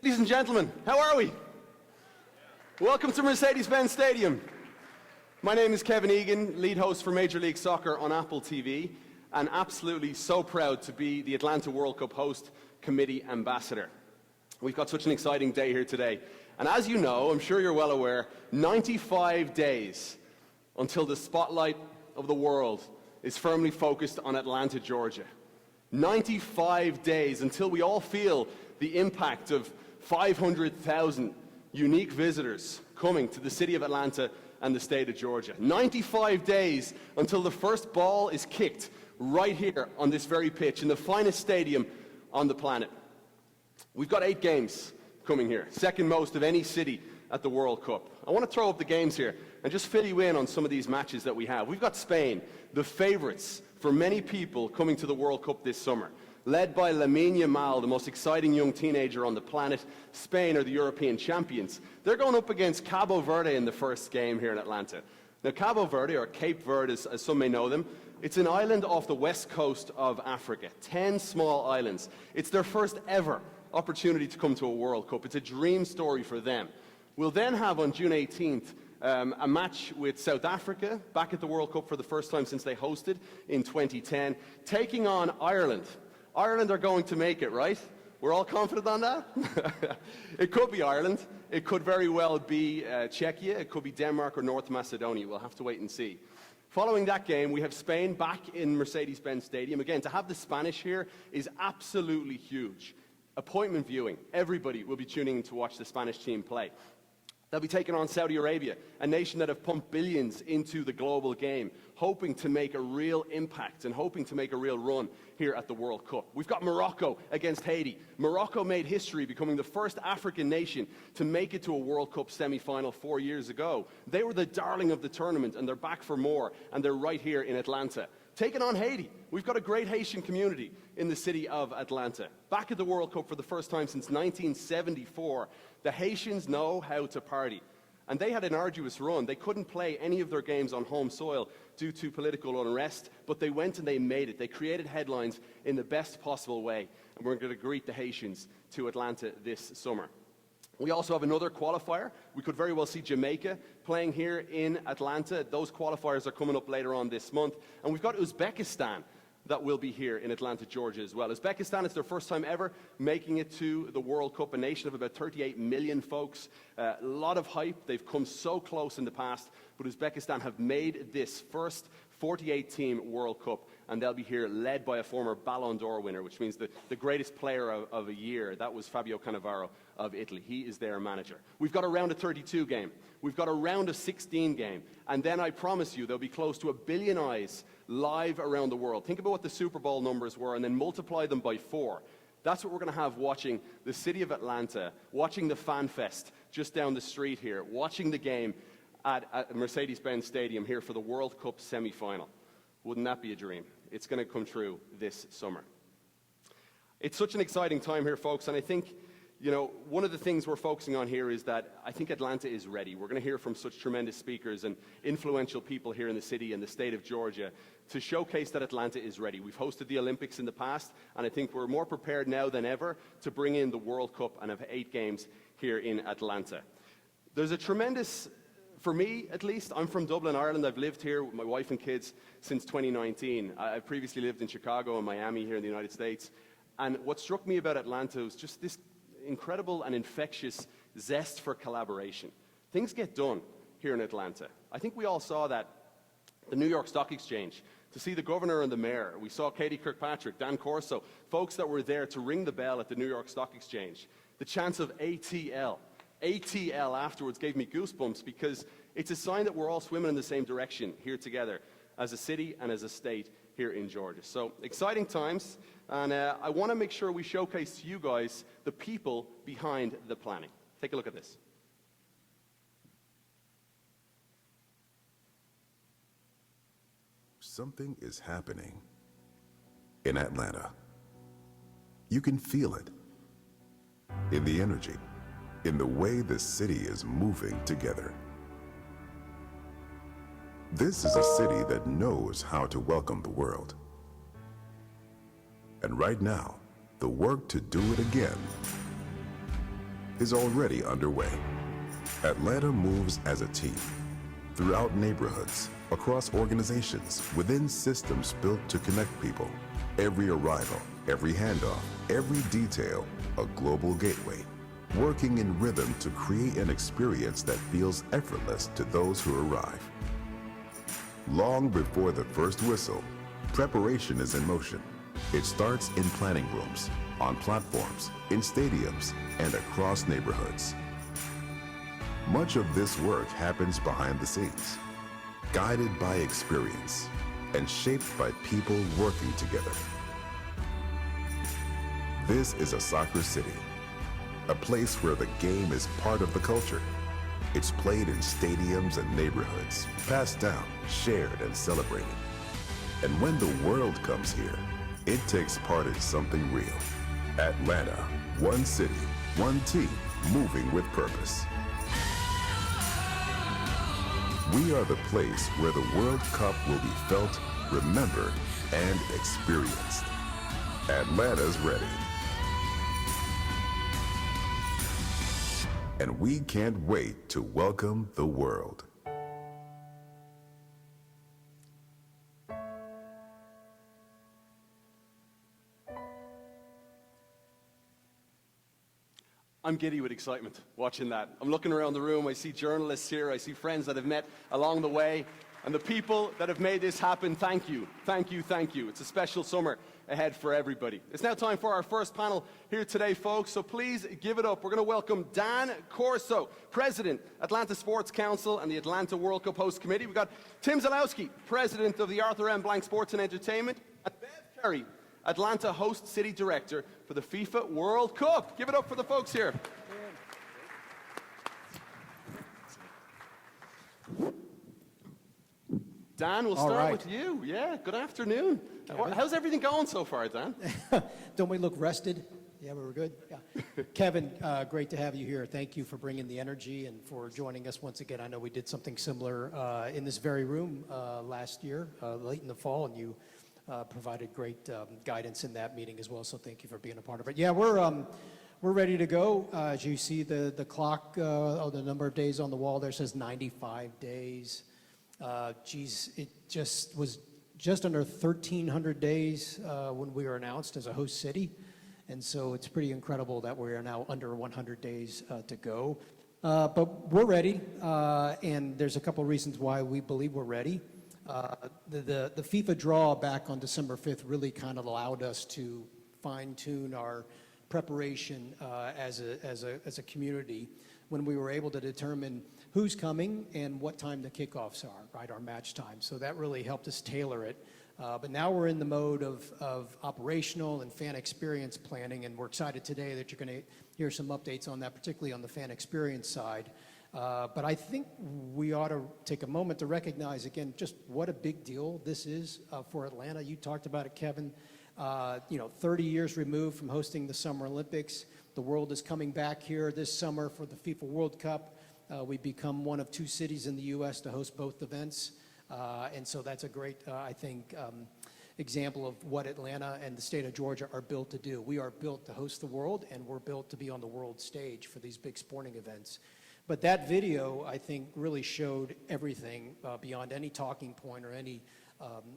Ladies and gentlemen, how are we? Welcome to Mercedes-Benz Stadium. My name is Kevin Egan, lead host for Major League Soccer on Apple TV, and absolutely so proud to be the Atlanta World Cup host committee ambassador. We've got such an exciting day here today. And as you know, I'm sure you're well aware, 95 days until the spotlight of the world is firmly focused on Atlanta, Georgia. 95 days until we all feel the impact of 500,000 unique visitors coming to the city of Atlanta and the state of Georgia. 95 days until the first ball is kicked right here on this very pitch in the finest stadium on the planet. We've got 8 games coming here, second most of any city at the World Cup. I want to throw up the games here and just fill you in on some of these matches that we have. We've got Spain, the favorites for many people coming to the World Cup this summer. Led by Lamine Yamal, the most exciting young teenager on the planet. Spain are the European champions. They're going up against Cabo Verde in the first game here in Atlanta. Now, Cabo Verde, or Cape Verde as some may know them, it's an island off the west coast of Africa. 10 small islands. It's their first ever opportunity to come to a World Cup. It's a dream story for them. We'll then have on June 18th a match with South Africa, back at the World Cup for the first time since they hosted in 2010, taking on Ireland. Ireland are going to make it, right? We're all confident on that? It could be Ireland. It could very well be Czechia. It could be Denmark or North Macedonia. We'll have to wait and see. Following that game, we have Spain back in Mercedes-Benz Stadium. Again, to have the Spanish here is absolutely huge. Appointment viewing. Everybody will be tuning in to watch the Spanish team play. They'll be taking on Saudi Arabia, a nation that have pumped billions into the global game, hoping to make a real impact and hoping to make a real run here at the World Cup. We've got Morocco against Haiti. Morocco made history, becoming the first African nation to make it to a World Cup semi-final 4 years ago. They were the darling of the tournament, and they're back for more, and they're right here in Atlanta. Taking on Haiti. We've got a great Haitian community in the city of Atlanta. Back at the World Cup for the first time since 1974, the Haitians know how to party. And they had an arduous run. They couldn't play any of their games on home soil due to political unrest, but they went and they made it. They created headlines in the best possible way. And we're going to greet the Haitians to Atlanta this summer. We also have another qualifier. We could very well see Jamaica playing here in Atlanta. Those qualifiers are coming up later on this month. And we've got Uzbekistan that will be here in Atlanta, Georgia as well. Uzbekistan is their first time ever making it to the World Cup, a nation of about 38 million folks. A lot of hype. They've come so close in the past, but Uzbekistan have made this first 48-team World Cup, and they'll be here led by a former Ballon d'Or winner, which means the greatest player of a year. That was Fabio Cannavaro of Italy. He is their manager. We've got a round of 32 game. We've got a round of 16 game. And then I promise you there'll be close to 1 billion eyes live around the world. Think about what the Super Bowl numbers were and then multiply them by 4. That's what we're going to have watching the city of Atlanta, watching the Fan Fest just down the street here, watching the game at Mercedes-Benz Stadium here for the World Cup semi-final. Wouldn't that be a dream? It's going to come true this summer. It's such an exciting time here, folks, and I think, you know, one of the things we're focusing on here is that I think Atlanta is ready. We're going to hear from such tremendous speakers and influential people here in the city and the state of Georgia to showcase that Atlanta is ready. We've hosted the Olympics in the past, and I think we're more prepared now than ever to bring in the World Cup and have 8 games here in Atlanta. There's a tremendous, for me at least, I'm from Dublin, Ireland. I've lived here with my wife and kids since 2019. I've previously lived in Chicago and Miami here in the United States. And what struck me about Atlanta was just this incredible and infectious zest for collaboration. Things get done here in Atlanta. I think we all saw that. The New York Stock Exchange, to see the governor and the mayor. We saw Katie Kirkpatrick, Dan Corso, folks that were there to ring the bell at the New York Stock Exchange. The chants of ATL. ATL afterwards gave me goosebumps because it's a sign that we're all swimming in the same direction here together as a city and as a state here in Georgia. So exciting times, and I want to make sure we showcase to you guys the people behind the planning. Take a look at this. Something is happening in Atlanta. You can feel it in the energy, in the way the city is moving together. This is a city that knows how to welcome the world. And right now, the work to do it again is already underway. Atlanta moves as a team, throughout neighborhoods, across organizations, within systems built to connect people. Every arrival, every handoff, every detail, a global gateway, working in rhythm to create an experience that feels effortless to those who arrive. Long before the first whistle, preparation is in motion. It starts in planning rooms, on platforms, in stadiums, and across neighborhoods. Much of this work happens behind the scenes, guided by experience and shaped by people working together. This is a soccer city, a place where the game is part of the culture. It's played in stadiums and neighborhoods, passed down, shared, and celebrated. And when the world comes here, it takes part in something real. Atlanta, one city, one team, moving with purpose. We are the place where the World Cup will be felt, remembered, and experienced. Atlanta's ready. And we can't wait to welcome the world. I'm giddy with excitement watching that. I'm looking around the room, I see journalists here, I see friends that I've met along the way, and the people that have made this happen, thank you, thank you, thank you. It's a special summer ahead for everybody. It's now time for our first panel here today, folks, so please give it up. We're going to welcome Dan Corso, President, Atlanta Sports Council and the Atlanta World Cup Host Committee. We've got Tim Zalowski, President of the Arthur M. Blank Sports and Entertainment, and Bev Carey, Atlanta Host City Director for the FIFA World Cup. Give it up for the folks here. Dan, we'll start with you. Yeah, good afternoon. How's everything going so far, Dan? Don't we look rested? Yeah, we were good. Yeah. Kevin, great to have you here. Thank you for bringing the energy and for joining us once again. I know we did something similar in this very room last year, late in the fall, and you provided great guidance in that meeting as well, so thank you for being a part of it. Yeah, we're ready to go. As you see, the clock, the number of days on the wall there says 95 days. It just was just under 1,300 days when we were announced as a host city, and so it's pretty incredible that we are now under 100 days to go. But we're ready, and there's a couple reasons why we believe we're ready. The FIFA draw back on December 5th really kind of allowed us to fine-tune our preparation as a community when we were able to determine who's coming and what time the kickoffs are, right, our match time. So that really helped us tailor it. But now we're in the mode of operational and fan experience planning, and we're excited today that you're going to hear some updates on that, particularly on the fan experience side. But I think we ought to take a moment to recognize, again, just what a big deal this is for Atlanta. You talked about it, Kevin. 30 years removed from hosting the Summer Olympics. The world is coming back here this summer for the FIFA World Cup. We become one of two cities in the U.S. to host both events. And so that's a great, I think, example of what Atlanta and the state of Georgia are built to do. We are built to host the world, and we're built to be on the world stage for these big sporting events. But that video, I think, really showed everything beyond any talking point or any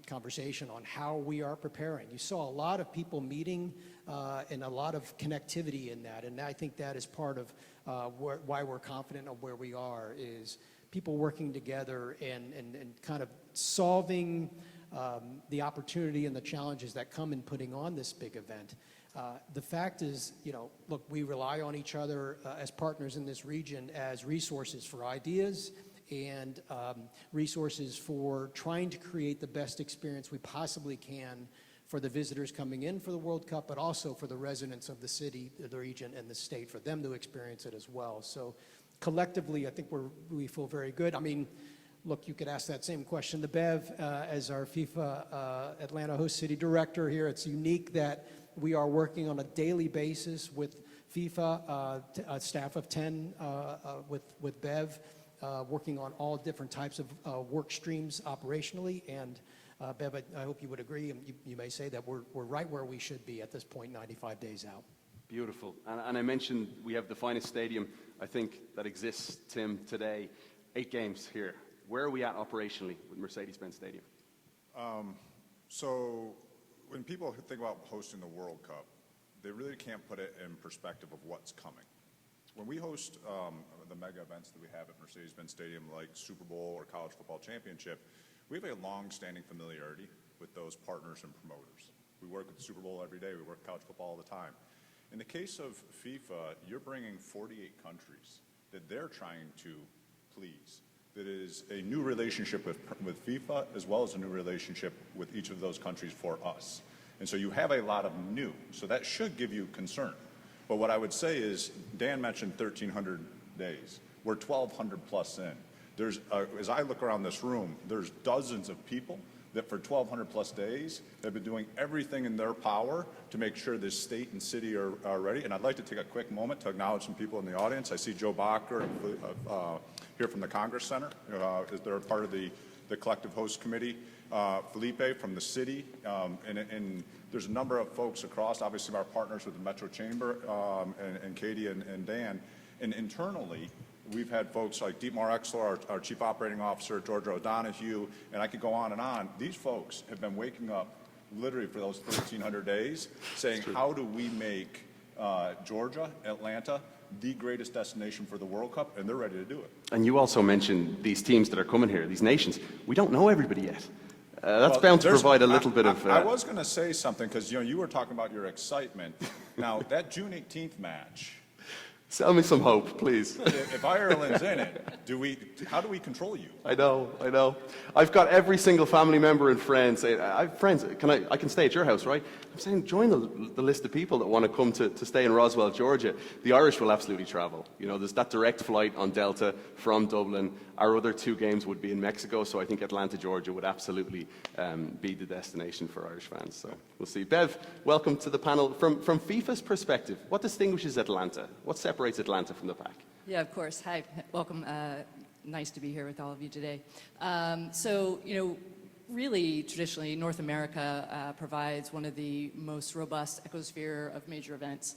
conversation on how we are preparing. You saw a lot of people meeting and a lot of connectivity in that, and I think that is part of why we're confident of where we are, is people working together and kind of solving the opportunity and the challenges that come in putting on this big event. The fact is, look, we rely on each other as partners in this region as resources for ideas and resources for trying to create the best experience we possibly can for the visitors coming in for the World Cup, but also for the residents of the city, the region, and the state, for them to experience it as well. So collectively, I think we feel very good. I mean, look, you could ask that same question to Bev as our FIFA Atlanta Host City Director here. It's unique that we are working on a daily basis with FIFA, a staff of 10 with Bev, working on all different types of work streams operationally. And Bev, I hope you would agree, and you may say that we're right where we should be at this point, 95 days out. Beautiful. And I mentioned we have the finest stadium, I think, that exists, Tim, today. 8 games here. Where are we at operationally with Mercedes-Benz Stadium? So when people think about hosting the World Cup, they really can't put it in perspective of what's coming. When we host the mega events that we have at Mercedes-Benz Stadium, like Super Bowl or College Football Championship, we have a long-standing familiarity with those partners and promoters. We work with the Super Bowl every day. We work with college football all the time. In the case of FIFA, you're bringing 48 countries that they're trying to please. That is a new relationship with FIFA as well as a new relationship with each of those countries for us. And so you have a lot of new. So that should give you concern. But what I would say is, Dan mentioned 1,300 days. We're 1,200 plus in. There's, as I look around this room, there's dozens of people that for 1,200 plus days have been doing everything in their power to make sure this state and city are ready. And I'd like to take a quick moment to acknowledge some people in the audience. I see Joe Bacher here from the Congress Center. They're part of the collective host committee. Felipe from the city, and there's a number of folks across, obviously our partners with the Metro Chamber, and Katie and Dan. And internally, we've had folks like Dietmar Exler, our Chief Operating Officer, Georgia O'Donohue, and I could go on and on. These folks have been waking up literally for those 1,300 days saying, how do we make Georgia, Atlanta, the greatest destination for the World Cup, and they're ready to do it. And you also mentioned these teams that are coming here, these nations. We don't know everybody yet. That's bound to provide a little bit of... I was going to say something, because you were talking about your excitement. Now, that June 18th match... Sell me some hope, please. If Ireland's in it, how do we control you? I know. I've got every single family member and friend saying, I have friends, I can stay at your house, right? I'm saying, join the list of people that want to come to stay in Roswell, Georgia. The Irish will absolutely travel. You know, there's that direct flight on Delta from Dublin. Our other 2 games would be in Mexico, so I think Atlanta, Georgia would absolutely be the destination for Irish fans. So we'll see. Bev, welcome to the panel. From FIFA's perspective, what distinguishes Atlanta? What separates Atlanta from the pack? Yeah, of course. Hi, welcome. Nice to be here with all of you today. Really, traditionally, North America provides one of the most robust ecosphere of major events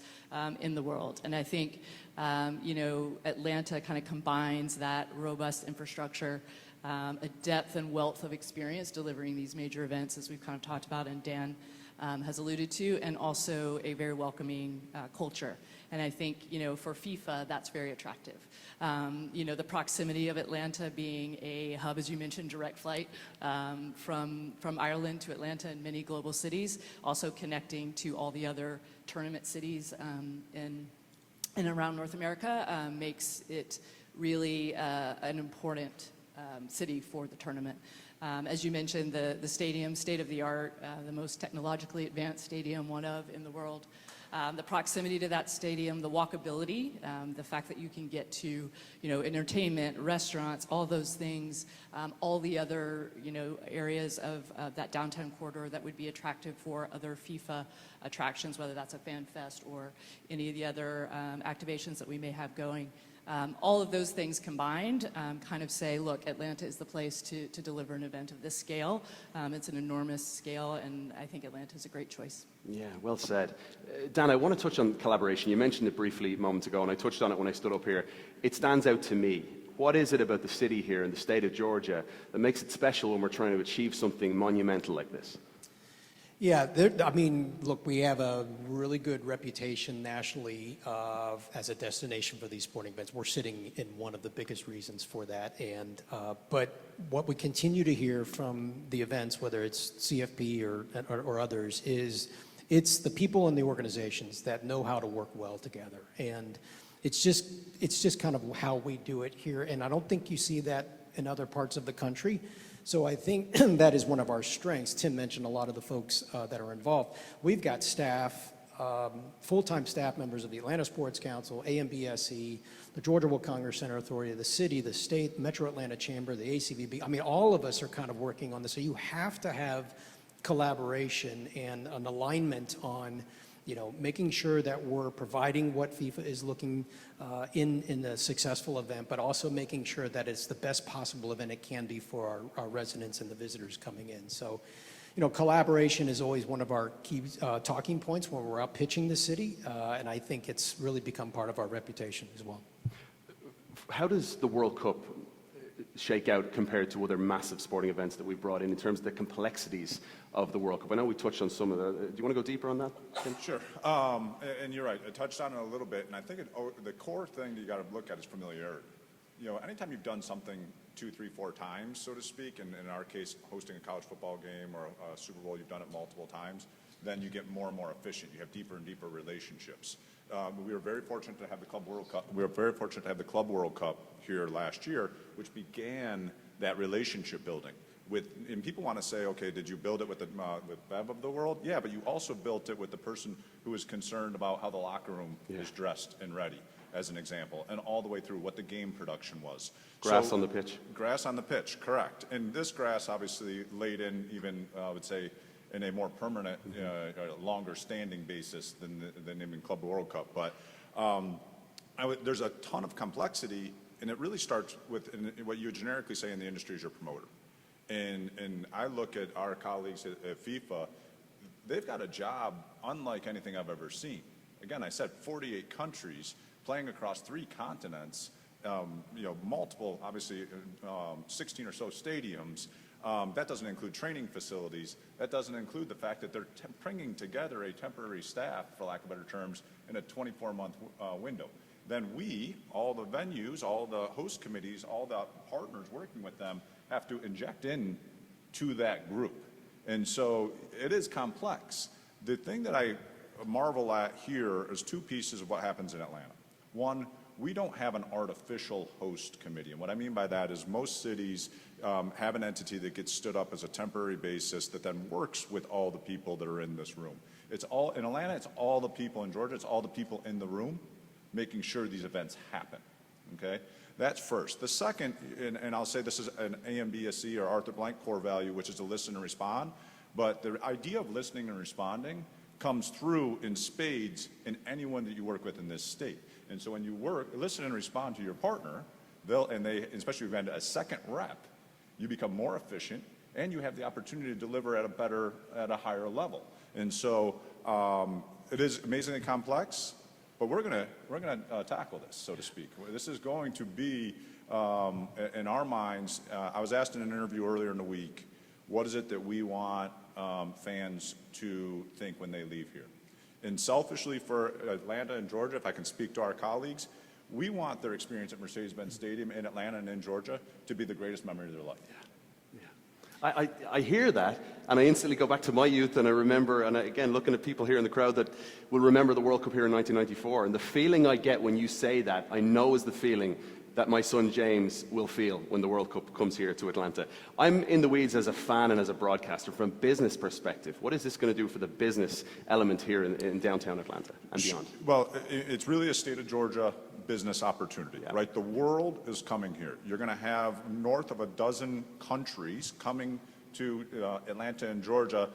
in the world. And I think, Atlanta kind of combines that robust infrastructure, a depth and wealth of experience delivering these major events, as we've kind of talked about and Dan has alluded to, and also a very welcoming culture. And I think, for FIFA, that's very attractive. The proximity of Atlanta being a hub, as you mentioned, direct flight from Ireland to Atlanta and many global cities, also connecting to all the other tournament cities in and around North America, makes it really an important city for the tournament. As you mentioned, the stadium, state-of-the-art, the most technologically advanced stadium, one of in the world. The proximity to that stadium, the walkability, the fact that you can get to, entertainment, restaurants, all those things, all the other, areas of that downtown corridor that would be attractive for other FIFA attractions, whether that's a fan fest or any of the other activations that we may have going. All of those things combined kind of say, look, Atlanta is the place to deliver an event of this scale. It's an enormous scale, and I think Atlanta is a great choice. Yeah, well said. Dan, I want to touch on collaboration. You mentioned it briefly moments ago, and I touched on it when I stood up here. It stands out to me. What is it about the city here in the state of Georgia that makes it special when we're trying to achieve something monumental like this? Yeah, look, we have a really good reputation nationally as a destination for these sporting events. We're sitting in one of the biggest reasons for that. And but what we continue to hear from the events, whether it's CFP or others, is it's the people and the organizations that know how to work well together. And it's just kind of how we do it here. And I don't think you see that in other parts of the country. So I think that is one of our strengths. Tim mentioned a lot of the folks that are involved. We've got staff, full-time staff members of the Atlanta Sports Council, AMBSE, the Georgia Will Congress Center Authority, the city, the state, Metro Atlanta Chamber, the ACVB. I mean, all of us are kind of working on this. So you have to have collaboration and an alignment on making sure that we're providing what FIFA is looking in the successful event, but also making sure that it's the best possible event it can be for our residents and the visitors coming in. So, You know, collaboration is always one of our key talking points when we're out pitching the city, and I think it's really become part of our reputation as well. How does the World Cup shake out compared to other massive sporting events that we've brought in terms of the complexities of the World Cup? I know we touched on some of the. Do you want to go deeper on that, Tim? Sure. And you're right. I touched on it a little bit, and I think the core thing that you got to look at is familiarity. You know, anytime you've done something 2, 3, 4 times, so to speak, and in our case, hosting a college football game or a Super Bowl, you've done it multiple times, then you get more and more efficient. You have deeper and deeper relationships. We were very fortunate to have the Club World Cup. We were very fortunate to have the Club World Cup here last year, which began that relationship building. And people want to say, okay, did you build it with Bev of the world? Yeah, but you also built it with the person who is concerned about how the locker room is dressed and ready, as an example, and all the way through what the game production was. Grass on the pitch. Grass on the pitch, correct. And this grass obviously laid in even, I would say, in a more permanent, longer standing basis than even Club World Cup. But there's a ton of complexity, and it really starts with what you generically say in the industry is your promoter. And I look at our colleagues at FIFA, they've got a job unlike anything I've ever seen. Again, I said 48 countries playing across 3 continents, multiple, obviously 16 or so stadiums. That doesn't include training facilities. That doesn't include the fact that they're bringing together a temporary staff, for lack of better terms, in a 24-month window. Then we, all the venues, all the host committees, all the partners working with them, have to inject in to that group. And so it is complex. The thing that I marvel at here is 2 pieces of what happens in Atlanta. One, we don't have an artificial host committee. And what I mean by that is most cities have an entity that gets stood up as a temporary basis that then works with all the people that are in this room. It's all, in Atlanta, it's all the people in Georgia, it's all the people in the room making sure these events happen, okay? That's first. The second, and I'll say this is an AMBSC or Arthur Blank core value, which is to listen and respond, but the idea of listening and responding comes through in spades in anyone that you work with in this state. And so when you listen and respond to your partner, especially if you have a second rep, you become more efficient and you have the opportunity to deliver at a higher level. And so it is amazingly complex, but we're gonna tackle this, so to speak. This is going to be, in our minds, I was asked in an interview earlier in the week, what is it that we want fans to think when they leave here? And selfishly for Atlanta and Georgia, if I can speak to our colleagues, we want their experience at Mercedes-Benz Stadium in Atlanta and in Georgia to be the greatest memory of their life. Yeah. I hear that, and I instantly go back to my youth, and I remember, and again, looking at people here in the crowd that will remember the World Cup here in 1994, and the feeling I get when you say that, I know is the feeling that my son James will feel when the World Cup comes here to Atlanta. I'm in the weeds as a fan and as a broadcaster. From a business perspective, what is this going to do for the business element here in downtown Atlanta and beyond? Well, it's really a state of Georgia business opportunity, right? The world is coming here. You're going to have north of a dozen countries coming to Atlanta and Georgia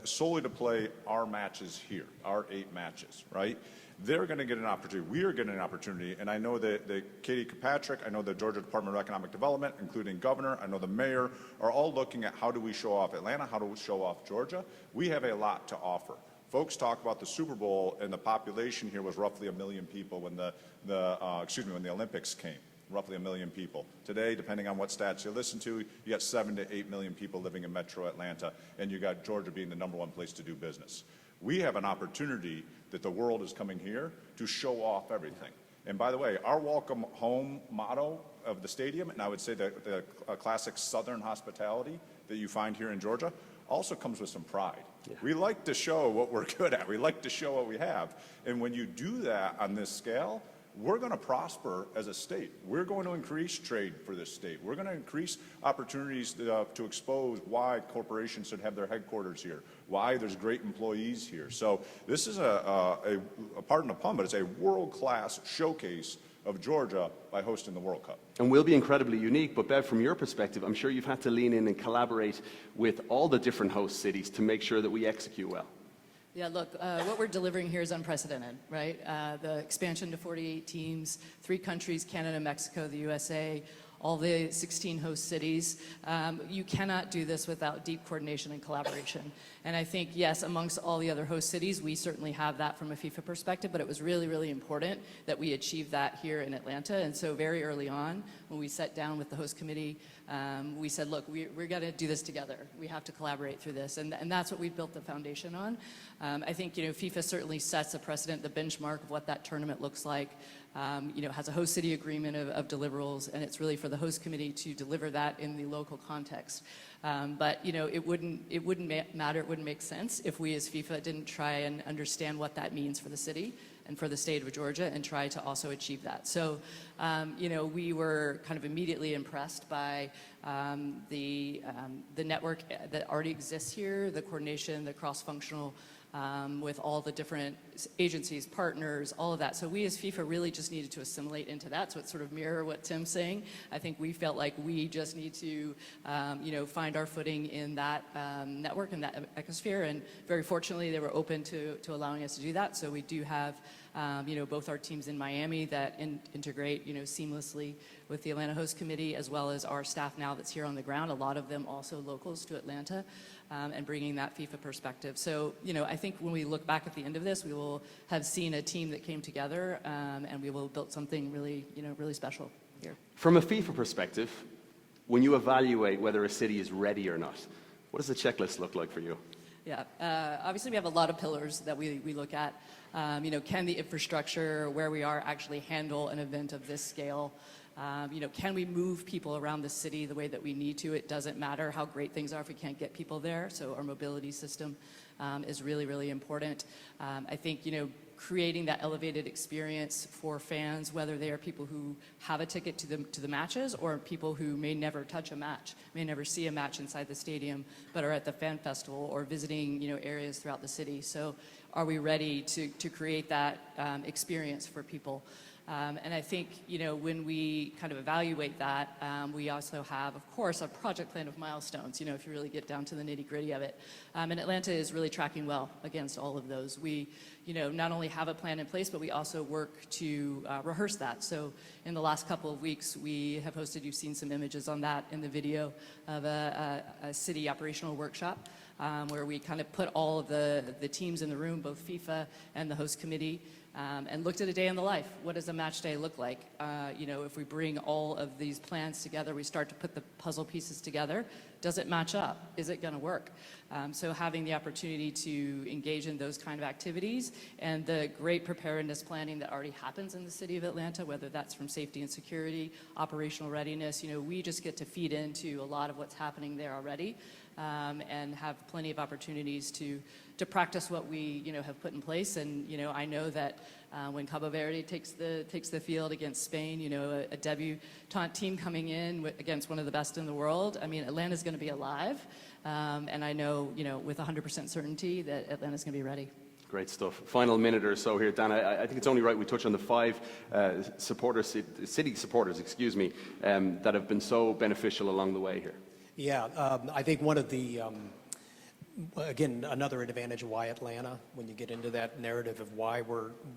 solely to play our matches here, our 8 matches, right? They're going to get an opportunity. We are getting an opportunity. And I know that Katie Kirkpatrick, I know the Georgia Department of Economic Development, including governor, I know the mayor, are all looking at how do we show off Atlanta, how do we show off Georgia. We have a lot to offer. Folks talk about the Super Bowl, and the population here was roughly 1 million people when when the Olympics came. Roughly 1 million people. Today, depending on what stats you listen to, you got 7 to 8 million people living in Metro Atlanta, and you got Georgia being the #1 place to do business. We have an opportunity that the world is coming here to show off everything. And by the way, our welcome home motto of the stadium, and I would say the classic Southern hospitality that you find here in Georgia, also comes with some pride. Yeah. We like to show what we're good at. We like to show what we have. And when you do that on this scale, we're going to prosper as a state. We're going to increase trade for this state. We're going to increase opportunities to expose why corporations should have their headquarters here, why there's great employees here. So this is pardon the pun, but it's a world-class showcase of Georgia by hosting the World Cup. And we'll be incredibly unique, but Bev, from your perspective, I'm sure you've had to lean in and collaborate with all the different host cities to make sure that we execute well. Yeah, look, what we're delivering here is unprecedented, right? The expansion to 48 teams, 3 countries, Canada, Mexico, the USA, all the 16 host cities. You cannot do this without deep coordination and collaboration. And I think, yes, amongst all the other host cities, we certainly have that from a FIFA perspective, but it was really, really important that we achieve that here in Atlanta. And so very early on, when we sat down with the host committee, we said, look, we're going to do this together. We have to collaborate through this. And that's what we've built the foundation on. I think, FIFA certainly sets a precedent, the benchmark of what that tournament looks like. Has a host city agreement of deliverables, and it's really for the host committee to deliver that in the local context. But it wouldn't matter, it wouldn't make sense if we as FIFA didn't try and understand what that means for the city and for the state of Georgia and try to also achieve that. So, we were kind of immediately impressed by the network that already exists here, the coordination, the cross-functional with all the different agencies, partners, all of that. So we as FIFA really just needed to assimilate into that. So it sort of mirror what Tim's saying. I think we felt like we just need to, find our footing in that network and that ecosphere. And very fortunately, they were open to allowing us to do that. So we do have, both our teams in Miami that integrate, seamlessly with the Atlanta Host Committee, as well as our staff now that's here on the ground. A lot of them also locals to Atlanta. And bringing that FIFA perspective. So, I think when we look back at the end of this, we will have seen a team that came together, and we will have built something really, really special here. From a FIFA perspective, when you evaluate whether a city is ready or not, what does the checklist look like for you? Yeah, obviously we have a lot of pillars that we look at. Can the infrastructure, where we are, actually handle an event of this scale? Can we move people around the city the way that we need to? It doesn't matter how great things are if we can't get people there. So our mobility system is really, really important. I think, creating that elevated experience for fans, whether they are people who have a ticket to the matches or people who may never touch a match, may never see a match inside the stadium, but are at the fan festival or visiting, areas throughout the city. So are we ready to create that experience for people? And I think, when we kind of evaluate that, we also have, of course, a project plan of milestones, if you really get down to the nitty-gritty of it. And Atlanta is really tracking well against all of those. We, not only have a plan in place, but we also work to rehearse that. So in the last couple of weeks, we have hosted, you've seen some images on that in the video, of a city operational workshop. Where we kind of put all of the teams in the room, both FIFA and the host committee, and looked at a day in the life. What does a match day look like? If we bring all of these plans together, we start to put the puzzle pieces together. Does it match up? Is it going to work? So having the opportunity to engage in those kind of activities and the great preparedness planning that already happens in the city of Atlanta, whether that's from safety and security, operational readiness, we just get to feed into a lot of what's happening there already. And have plenty of opportunities to practice what we have put in place. And I know that when Cabo Verde takes the field against Spain, a debutante team coming in against one of the best in the world. I mean, Atlanta's going to be alive, and I know with 100% certainty that Atlanta's going to be ready. Great stuff. Final minute or so here, Dan. I think it's only right we touch on the 5 city supporters, that have been so beneficial along the way here. Yeah, I think one of the, again, another advantage of why Atlanta, when you get into that narrative of why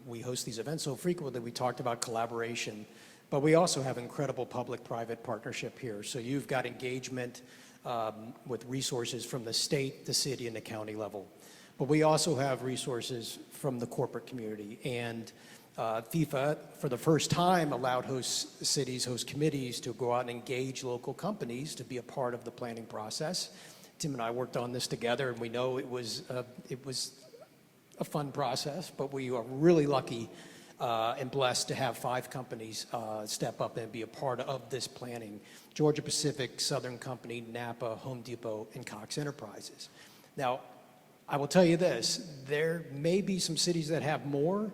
we host these events so frequently, we talked about collaboration, but we also have incredible public-private partnership here. So you've got engagement with resources from the state, the city, and the county level. But we also have resources from the corporate community. And FIFA, for the first time, allowed host cities, host committees to go out and engage local companies to be a part of the planning process. Tim and I worked on this together, and we know it was a fun process, but we are really lucky and blessed to have 5 companies step up and be a part of this planning. Georgia Pacific, Southern Company, Napa, Home Depot, and Cox Enterprises. Now, I will tell you this, there may be some cities that have more,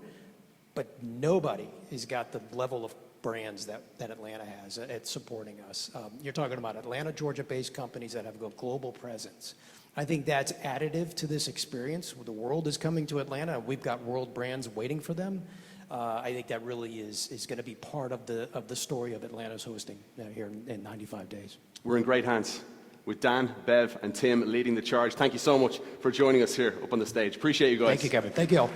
but nobody has got the level of brands that Atlanta has at supporting us. You're talking about Atlanta, Georgia-based companies that have a global presence. I think that's additive to this experience. The world is coming to Atlanta. We've got world brands waiting for them. I think that really is going to be part of the story of Atlanta's hosting here in 95 days. We're in great hands with Dan, Bev, and Tim leading the charge. Thank you so much for joining us here up on the stage. Appreciate you guys. Thank you, Kevin. Thank you all.